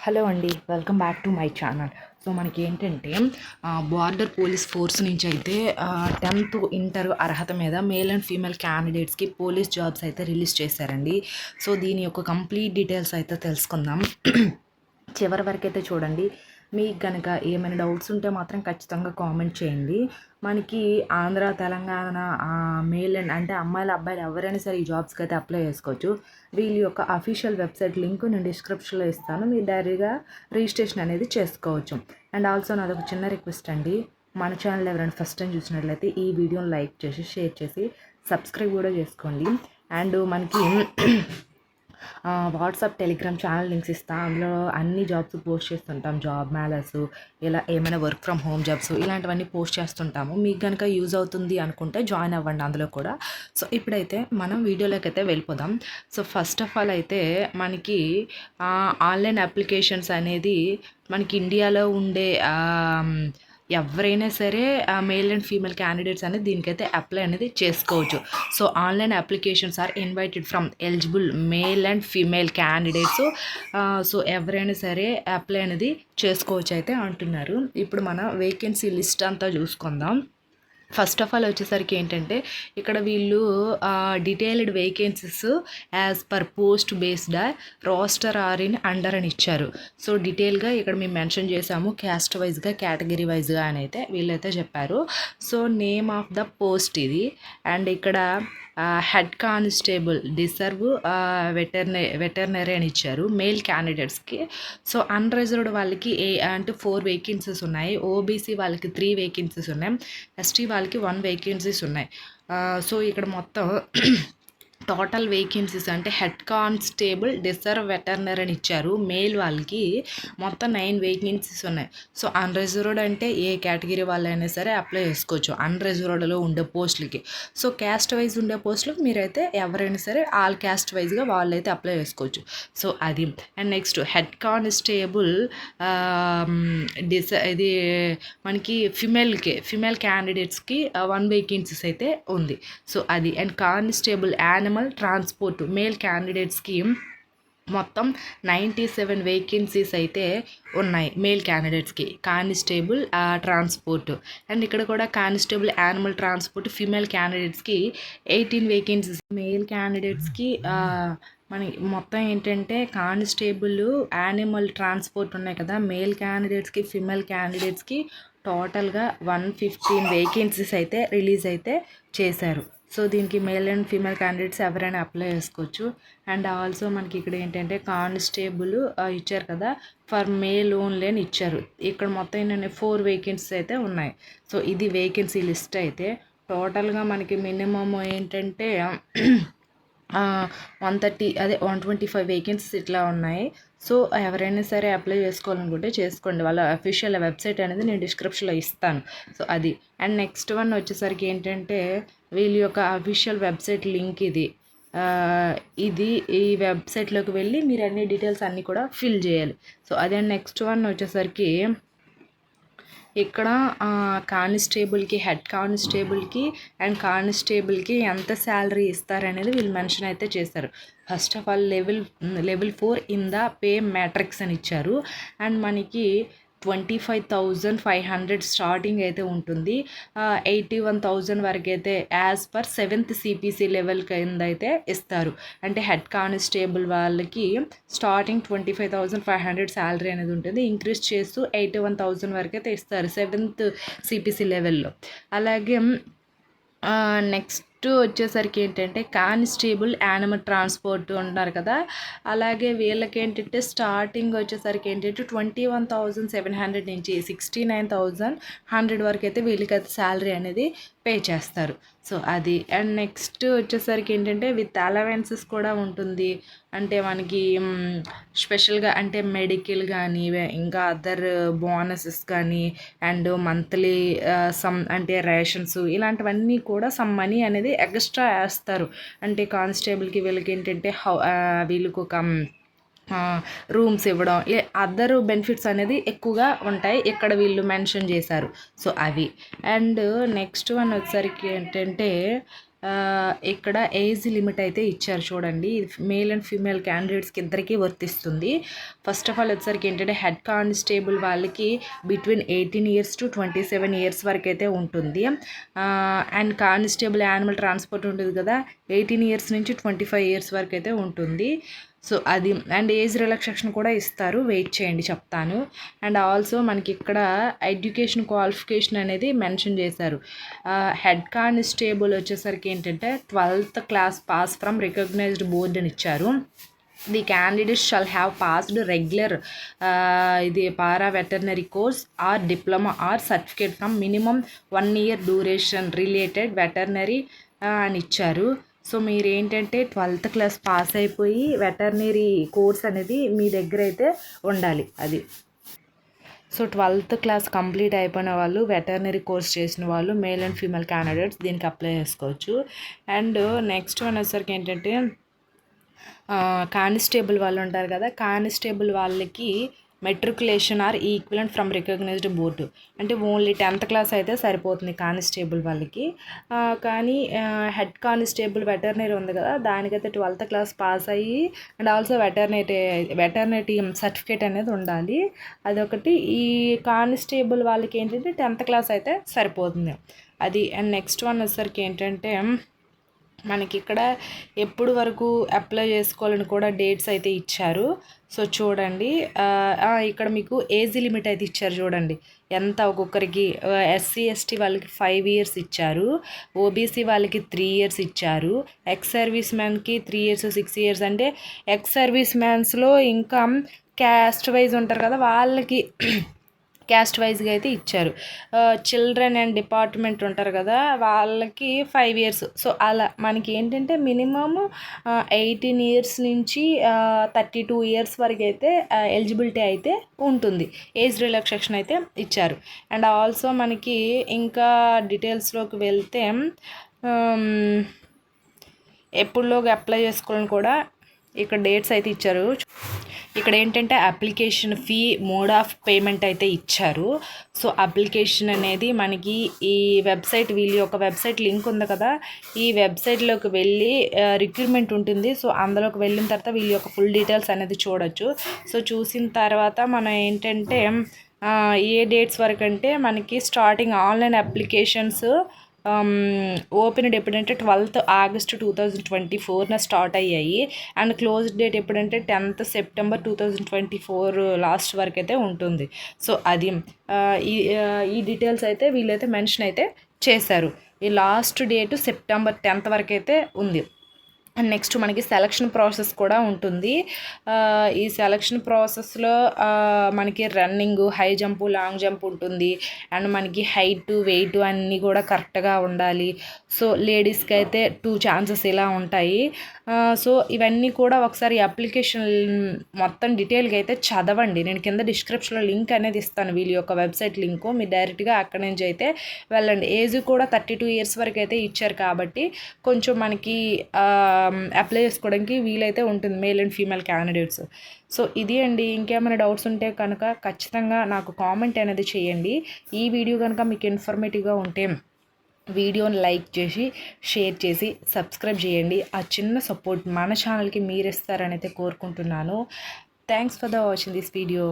Hello అండి, welcome back to my channel. So మనకి ఏంటంటే బార్డర్ పోలీస్ ఫోర్స్ నుంచి అయితే 10th ఇంటర్ అర్హత మీద మేల్ అండ్ ఫీమేల్ క్యాండిడేట్స్కి పోలీస్ జాబ్స్ అయితే రిలీజ్ చేశారండి. సో దీని యొక్క కంప్లీట్ డీటెయిల్స్ అయితే తెలుసుకుందాం. చివరి వరకు అయితే చూడండి. మీకు కనుక ఏమైనా డౌట్స్ ఉంటే మాత్రం ఖచ్చితంగా కామెంట్ చేయండి. మనకి ఆంధ్ర, తెలంగాణ మేల్ అండ్ అంటే అమ్మాయిలు అబ్బాయిలు ఎవరైనా సరే ఈ జాబ్స్కి అయితే అప్లై చేసుకోవచ్చు. వీళ్ళ యొక్క అఫీషియల్ వెబ్సైట్ లింక్ నేను డిస్క్రిప్షన్లో ఇస్తాను. మీరు డైరెక్ట్గా రిజిస్ట్రేషన్ అనేది చేసుకోవచ్చు. అండ్ ఆల్సో నాదొక చిన్న రిక్వెస్ట్ అండి, మన ఛానల్ ఎవరైనా ఫస్ట్ టైం చూసినట్లయితే ఈ వీడియోని లైక్ చేసి షేర్ చేసి సబ్స్క్రైబ్ కూడా చేసుకోండి. అండ్ మనకి వాట్సాప్, టెలిగ్రామ్ ఛానల్ లింక్స్ ఇస్తాను. అందులో అన్ని జాబ్స్ పోస్ట్ చేస్తుంటాం. జాబ్ మేళర్స్, ఇలా ఏమైనా వర్క్ ఫ్రమ్ హోమ్ జాబ్స్ ఇలాంటివన్నీ పోస్ట్ చేస్తుంటాము. మీకు కనుక యూజ్ అవుతుంది అనుకుంటే జాయిన్ అవ్వండి అందులో కూడా. సో ఇప్పుడైతే మనం వీడియోలోకి అయితే వెళ్ళిపోదాం. సో ఫస్ట్ ఆఫ్ ఆల్ అయితే మనకి ఆన్లైన్ అప్లికేషన్స్ అనేది మనకి ఇండియాలో ఉండే ఎవరైనా సరే మేల్ అండ్ ఫీమేల్ క్యాండిడేట్స్ అనేది దీనికైతే అప్లై అనేది చేసుకోవచ్చు. So online applications are invited from eligible male and female candidates. So ఎవరైనా సరే అప్లై అనేది చేసుకోవచ్చు అయితే అంటున్నారు. ఇప్పుడు మన వేకెన్సీ లిస్ట్ అంతా చూసుకుందాం. ఫస్ట్ ఆఫ్ ఆల్ వచ్చేసరికి ఏంటంటే ఇక్కడ వీళ్ళు detailed vacancies as per post based roster are in under అని ఇచ్చారు. సో డీటెయిల్గా ఇక్కడ మేము మెన్షన్ చేసాము, క్యాస్ట్ వైజ్గా, కేటగిరీ వైజ్గా అని అయితే వీళ్ళైతే చెప్పారు. So name of the post ఇది. అండ్ ఇక్కడ హెడ్ కానిస్టేబుల్ డిసర్వ్ వెటర్నరీ అని ఇచ్చారు మేల్ క్యాండిడేట్స్కి. సో అన్రిజర్వ్డ్ వాళ్ళకి అంటే 4 వేకెన్సీస్ ఉన్నాయి. ఓబీసీ వాళ్ళకి 3 వేకెన్సీస్ ఉన్నాయి. ఎస్టీ వాళ్ళకి 1 వేకెన్సీస్ ఉన్నాయి. సో ఇక్కడ మొత్తం టోటల్ వేకెన్సీస్ అంటే హెడ్ కానిస్టేబుల్ డిసర్వ్ వెటర్నరీ అని ఇచ్చారు. మేల్ వాళ్ళకి మొత్తం 9 వేకెన్సీస్ ఉన్నాయి. సో అన్రిజర్వ్డ్ అంటే ఏ కేటగిరీ వాళ్ళైనా సరే అప్లై చేసుకోవచ్చు అన్రిజర్వ్డ్లో ఉండే పోస్టులకి. సో క్యాస్ట్ వైజ్ ఉండే పోస్టులకు మీరైతే ఎవరైనా సరే ఆల్ క్యాస్ట్ వైజ్గా వాళ్ళైతే అప్లై చేసుకోవచ్చు. సో అది. అండ్ నెక్స్ట్ హెడ్ కానిస్టేబుల్ ఇది మనకి ఫిమేల్ క్యాండిడేట్స్కి 1 వేకెన్సీస్ అయితే ఉంది. సో అది. And constable animal transport male క్యాండిడేట్స్కి మొత్తం 97 వేకెన్సీస్ అయితే ఉన్నాయి మేల్ క్యాండిడేట్స్కి కానిస్టేబుల్ ట్రాన్స్పోర్ట్. అండ్ ఇక్కడ కూడా కానిస్టేబుల్ యానిమల్ ట్రాన్స్పోర్ట్ ఫీమేల్ క్యాండిడేట్స్కి 18 వేకెన్సీస్. మేల్ క్యాండిడేట్స్కి మనకి మొత్తం ఏంటంటే కానిస్టేబుల్ యానిమల్ ట్రాన్స్పోర్ట్ ఉన్నాయి కదా, మేల్ క్యాండిడేట్స్కి ఫీమేల్ క్యాండిడేట్స్కి టోటల్గా 115 వేకెన్సీస్ అయితే రిలీజ్ అయితే చేశారు. సో దీనికి మేల్ అండ్ ఫీమేల్ క్యాండిడేట్స్ ఎవరైనా అప్లై చేసుకోవచ్చు. అండ్ ఆల్సో మనకి ఇక్కడ ఏంటంటే కానిస్టేబుల్ ఇచ్చారు కదా, ఫర్ మేల్ ఓన్లీ అని ఇచ్చారు. ఇక్కడ మొత్తం ఏంటంటే 4 వేకెన్సీస్ అయితే ఉన్నాయి. సో ఇది వేకెన్సీ లిస్ట్ అయితే. టోటల్గా మనకి మినిమమ్ ఏంటంటే 125 వేకెన్సీస్ ఇట్లా ఉన్నాయి. సో ఎవరైనా సరే అప్లై చేసుకోవాలనుకుంటే చేసుకోండి. వాళ్ళ అఫీషియల్ వెబ్సైట్ అనేది నేను డిస్క్రిప్షన్లో ఇస్తాను. సో అది. అండ్ నెక్స్ట్ వన్ వచ్చేసరికి ఏంటంటే వీళ్ళ యొక్క అఫీషియల్ వెబ్సైట్ లింక్ ఇది. ఈ వెబ్సైట్లోకి వెళ్ళి మీరు అన్ని డీటెయిల్స్ అన్నీ కూడా ఫిల్ చేయాలి. సో అదే. నెక్స్ట్ వన్ వచ్చేసరికి ఇక్కడ కానిస్టేబుల్కి, హెడ్ కానిస్టేబుల్కి అండ్ కానిస్టేబుల్కి ఎంత శాలరీ ఇస్తారనేది వీళ్ళు మెన్షన్ అయితే చేస్తారు. First of all level 4 in the pay matrix అని ఇచ్చారు. అండ్ మనకి 25,500 స్టార్టింగ్ అయితే ఉంటుంది. 81,000 వరకు అయితే as per 7th CPC level కింద అయితే ఇస్తారు. అంటే హెడ్ కానిస్టేబుల్ వాళ్ళకి స్టార్టింగ్ 25,500 శాలరీ అనేది ఉంటుంది. ఇంక్రీజ్ చేస్తూ 81,000 వరకు అయితే ఇస్తారు 7th CPC లెవెల్లో. అలాగే నెక్స్ట్ వచ్చేసరికి ఏంటంటే కానిస్టేబుల్ యానిమల్ ట్రాన్స్పోర్ట్ ఉన్నారు కదా, అలాగే వీళ్ళకి ఏంటంటే స్టార్టింగ్ వచ్చేసరికి ఏంటంటే 21,700 నుంచి 69,100 వరకు అయితే వీళ్ళకైతే శాలరీ అనేది పే చేస్తారు. సో అది. అండ్ నెక్స్ట్ వచ్చేసరికి ఏంటంటే విత్ అలవెన్సెస్ కూడా ఉంటుంది. అంటే మనకి స్పెషల్గా అంటే మెడికల్ కానీ ఇంకా అదర్ బోనసెస్ కానీ అండ్ మంత్లీ సమ్ అంటే రేషన్స్ ఇలాంటివన్నీ కూడా సమ్ మనీ అనేది ఎక్స్ట్రా వేస్తారు. అంటే కానిస్టేబుల్కి వీళ్ళకి ఏంటంటే వీళ్ళకి ఒక రూమ్స్ ఇవ్వడం, అదర్ బెనిఫిట్స్ అనేది ఎక్కువగా ఉంటాయి ఇక్కడ వీళ్ళు మెన్షన్ చేశారు. సో అవి. అండ్ నెక్స్ట్ వన్ వచ్చేసరికి ఏంటంటే ఇక్కడ ఏజ్ లిమిట్ అయితే ఇచ్చారు చూడండి. మేల్ అండ్ ఫీమేల్ క్యాండిడేట్స్కి ఇద్దరికీ వర్తిస్తుంది. ఫస్ట్ ఆఫ్ ఆల్ వచ్చేసరికి ఏంటంటే హెడ్ కానిస్టేబుల్ వాళ్ళకి బిట్వీన్ 18 ఇయర్స్ టు 27 ఇయర్స్ వరకు అయితే ఉంటుంది. అండ్ కానిస్టేబుల్ యానిమల్ ట్రాన్స్పోర్ట్ ఉంటుంది కదా, 18 ఇయర్స్ నుంచి 25 ఇయర్స్ వరకు అయితే ఉంటుంది. సో అది అండ్ ఏజ్ రిలాక్సేషన్ కూడా ఇస్తారు, వెయిట్ చేయండి చెప్తాను. అండ్ ఆల్సో మనకి ఇక్కడ ఎడ్యుకేషన్ క్వాలిఫికేషన్ అనేది మెన్షన్ చేశారు. హెడ్ కానిస్టేబుల్ వచ్చేసరికి ఏంటంటే 12th class pass from recognized board అని ఇచ్చారు. The candidate shall have passed regular ఇది para veterinary course or diploma or certificate from minimum 1 year duration related veterinary అని ఇచ్చారు. సో మీరు ఏంటంటే 12th క్లాస్ పాస్ అయిపోయి వెటర్నరీ కోర్స్ అనేది మీ దగ్గర అయితే ఉండాలి. అది సో 12th క్లాస్ కంప్లీట్ అయిపోయిన వాళ్ళు, వెటర్నరీ కోర్స్ చేసిన వాళ్ళు, మేల్ అండ్ ఫీమేల్ క్యాండిడేట్స్ దీనికి అప్లై చేసుకోవచ్చు. అండ్ నెక్స్ట్ వన్ వచ్చేసరికి ఏంటంటే కానిస్టేబుల్ వాళ్ళు ఉంటారు కదా, కానిస్టేబుల్ వాళ్ళకి matriculation or equivalent from recognised board అంటే ఓన్లీ 10th క్లాస్ అయితే సరిపోతుంది కానిస్టేబుల్ వాళ్ళకి. కానీ హెడ్ కానిస్టేబుల్ వెటర్నరీ ఉంది కదా, దానికైతే 12th క్లాస్ పాస్ అయ్యి అండ్ ఆల్సో వెటర్నరీ సర్టిఫికేట్ అనేది ఉండాలి. అదొకటి. ఈ కానిస్టేబుల్ వాళ్ళకి ఏంటంటే 10th క్లాస్ అయితే సరిపోతుంది అది. అండ్ నెక్స్ట్ వన్ వచ్చేసరికి ఏంటంటే మనకి ఇక్కడ ఎప్పుడు వరకు అప్లై చేసుకోవాలని కూడా డేట్స్ అయితే ఇచ్చారు. సో చూడండి, ఇక్కడ మీకు ఏజ్ లిమిట్ అయితే ఇచ్చారు చూడండి ఎంత ఒక్కొక్కరికి. SC ST వాళ్ళకి 5 years ఇచ్చారు, OBC వాళ్ళకి 3 years ఇచ్చారు, ఎక్స్ సర్వీస్ మ్యాన్కి 3 years 6 years. అంటే ఎక్స్ సర్వీస్ మ్యాన్స్లో ఇంకా క్యాస్ట్ వైజ్ ఉంటారు కదా, వాళ్ళకి క్యాస్ట్ వైజ్గా అయితే ఇచ్చారు. చిల్డ్రన్ అండ్ డిపార్ట్మెంట్ ఉంటారు కదా, వాళ్ళకి 5 years. సో అలా మనకి ఏంటంటే మినిమమ్ 18 years నుంచి 32 years వరకు అయితే ఎలిజిబిలిటీ అయితే ఉంటుంది. ఏజ్ రిలాక్సేషన్ అయితే ఇచ్చారు. అండ్ ఆల్సో మనకి ఇంకా డీటెయిల్స్లోకి వెళ్తే ఎప్పుడులోగా అప్లై చేసుకోవాలని కూడా ఇక్కడ డేట్స్ అయితే ఇచ్చారు. ఇక్కడ ఏంటంటే application fee, mode of payment అయితే ఇచ్చారు. సో అప్లికేషన్ అనేది మనకి ఈ వెబ్సైట్, వీళ్ళ యొక్క వెబ్సైట్ లింక్ ఉంది కదా, ఈ వెబ్సైట్లోకి వెళ్ళి రిక్రూట్మెంట్ ఉంటుంది. సో అందులోకి వెళ్ళిన తర్వాత వీళ్ళ యొక్క ఫుల్ డీటెయిల్స్ అనేది చూడొచ్చు. సో చూసిన తర్వాత మనం ఏంటంటే ఏ డేట్స్ వరకు అంటే మనకి స్టార్టింగ్ ఆన్లైన్ అప్లికేషన్స్ ఓపెన్ ఎప్పుడంటే 12th August 2024 స్టార్ట్ అయ్యాయి. అండ్ క్లోజ్ డేట్ ఎప్పుడంటే 10th September 2024 లాస్ట్ వరకు అయితే ఉంటుంది. సో అది ఈ డీటెయిల్స్ అయితే వీళ్ళైతే మెన్షన్ అయితే చేశారు. ఈ లాస్ట్ డేట్ September 10th వరకు అయితే ఉంది. అండ్ నెక్స్ట్ మనకి సెలక్షన్ ప్రాసెస్ కూడా ఉంటుంది. ఈ సెలక్షన్ ప్రాసెస్లో మనకి running, high jump, long jump ఉంటుంది. అండ్ మనకి హైట్, వెయిట్ అన్నీ కూడా కరెక్ట్గా ఉండాలి. సో లేడీస్కి అయితే 2 chances ఇలా ఉంటాయి. సో ఇవన్నీ కూడా ఒకసారి అప్లికేషన్ మొత్తం డీటెయిల్గా అయితే చదవండి. నేను కింద డిస్క్రిప్షన్లో లింక్ అనేది ఇస్తాను, వీళ్ళ యొక్క వెబ్సైట్ లింకు. మీరు డైరెక్ట్గా అక్కడి నుంచి అయితే వెళ్ళండి. ఏజ్ కూడా 32 years వరకు అయితే ఇచ్చారు కాబట్టి కొంచెం మనకి అప్లై చేసుకోవడానికి వీలైతే ఉంటుంది, male and female candidates. So ఇది అండి. ఇంకేమైనా డౌట్స్ ఉంటే కనుక ఖచ్చితంగా నాకు కామెంట్ అనేది చేయండి. ఈ వీడియో కనుక మీకు ఇన్ఫర్మేటివ్గా ఉంటే వీడియోని లైక్ చేసి, షేర్ చేసి, సబ్స్క్రైబ్ చేయండి. ఆ చిన్న సపోర్ట్ మన ఛానల్కి మీరు ఇస్తారని అయితే కోరుకుంటున్నాను. Thanks for the watching this video.